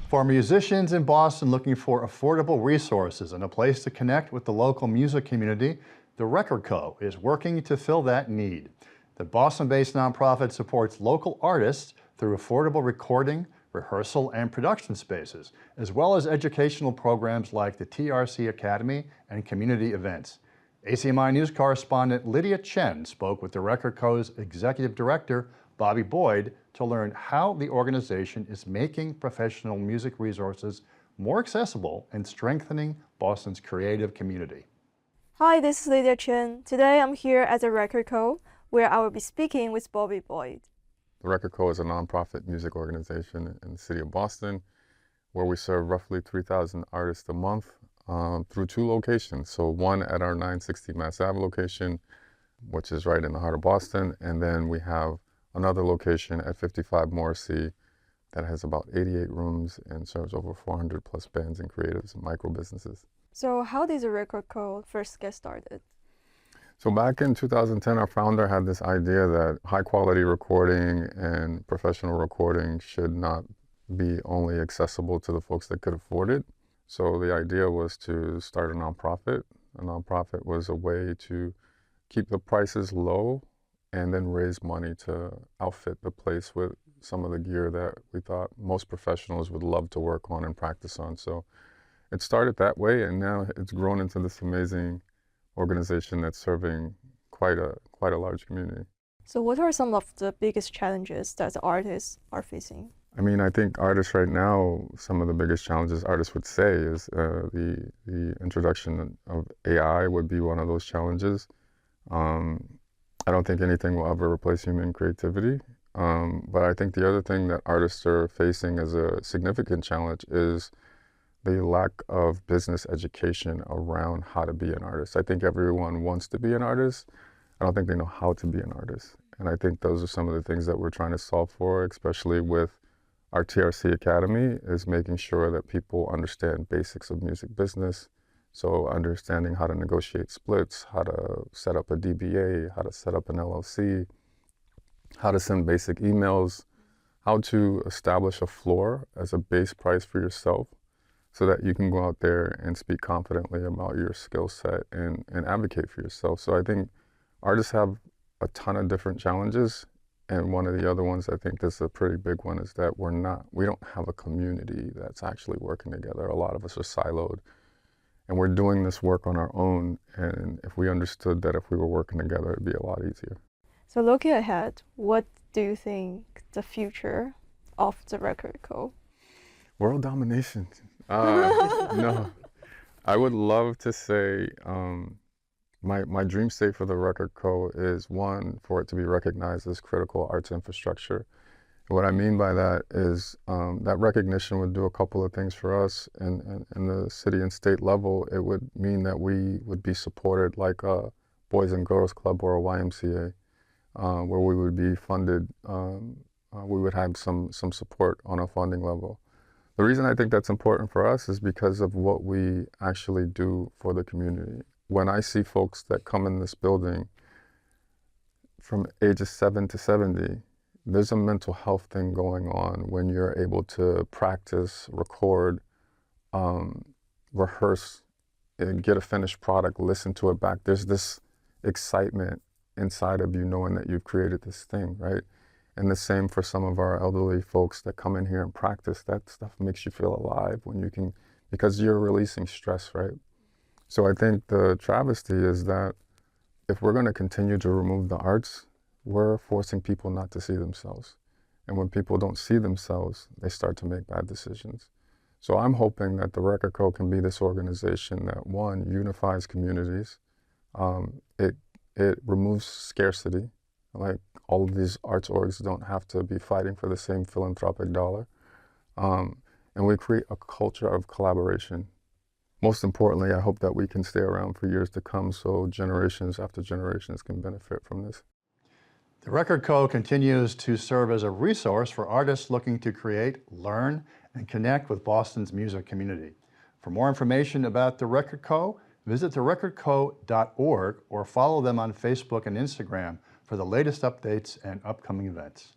For musicians in Boston looking for affordable resources and a place to connect with the local music community, the Record Co. is working to fill that need. The Boston-based nonprofit supports local artists through affordable recording, rehearsal, and production spaces, as well as educational programs like the TRC Academy and community events. ACMi News correspondent Lydia Chen spoke with the Record Co.'s executive director, Bobby Boyd, to learn how the organization is making professional music resources more accessible and strengthening Boston's creative community. Hi, this is Lydia Chen. Today I'm here at the Record Co., where I will be speaking with Bobby Boyd. The Record Co. is a nonprofit music organization in the city of Boston, where we serve roughly 3,000 artists a month through 2 locations. So one at our 960 Mass Ave location, which is right in the heart of Boston, and then we have another location at 55 Morrissey that has about 88 rooms and serves over 400 plus bands and creatives and micro businesses. So how did the Record Co. first get started? So back in 2010, our founder had this idea that high quality recording and professional recording should not be only accessible to the folks that could afford it. So the idea was to start a nonprofit. A nonprofit was a way to keep the prices low and then raise money to outfit the place with some of the gear that we thought most professionals would love to work on and practice on. So it started that way, and now it's grown into this amazing organization that's serving quite a large community. So what are some of the biggest challenges that the artists are facing? I mean, I think artists right now, some of the biggest challenges artists would say is the introduction of AI would be one of those challenges. I don't think anything will ever replace human creativity. But I think the other thing that artists are facing as a significant challenge is the lack of business education around how to be an artist. I think everyone wants to be an artist. I don't think they know how to be an artist. And I think those are some of the things that we're trying to solve for, especially with our TRC Academy, is making sure that people understand basics of music business. So understanding how to negotiate splits, how to set up a DBA, how to set up an LLC, how to send basic emails, how to establish a floor as a base price for yourself so that you can go out there and speak confidently about your skill set and advocate for yourself. So I think artists have a ton of different challenges. And one of the other ones I think that's a pretty big one is that we don't have a community that's actually working together. A lot of us are siloed. And we're doing this work on our own, and if we understood that if we were working together, it'd be a lot easier. So looking ahead, what do you think the future of the Record Co.? World domination. No, I would love to say my dream state for the Record Co. is, one, for it to be recognized as critical arts infrastructure. What I mean by that is that recognition would do a couple of things for us. And the city and state level, it would mean that we would be supported like a Boys and Girls Club or a YMCA, where we would be funded. We would have some support on a funding level. The reason I think that's important for us is because of what we actually do for the community. When I see folks that come in this building from ages 7 to 70, there's a mental health thing going on when you're able to practice, record, rehearse, and get a finished product, listen to it back. There's this excitement inside of you knowing that you've created this thing, right? And the same for some of our elderly folks that come in here and practice. That stuff makes you feel alive when you can, because you're releasing stress, right? So I think the travesty is that if we're going to continue to remove the arts, we're forcing people not to see themselves. And when people don't see themselves, they start to make bad decisions. So I'm hoping that the Record Co. can be this organization that, one, unifies communities. It removes scarcity. Like, all of these arts orgs don't have to be fighting for the same philanthropic dollar. And we create a culture of collaboration. Most importantly, I hope that we can stay around for years to come so generations after generations can benefit from this. The Record Co. continues to serve as a resource for artists looking to create, learn, and connect with Boston's music community. For more information about the Record Co., visit therecordco.org or follow them on Facebook and Instagram for the latest updates and upcoming events.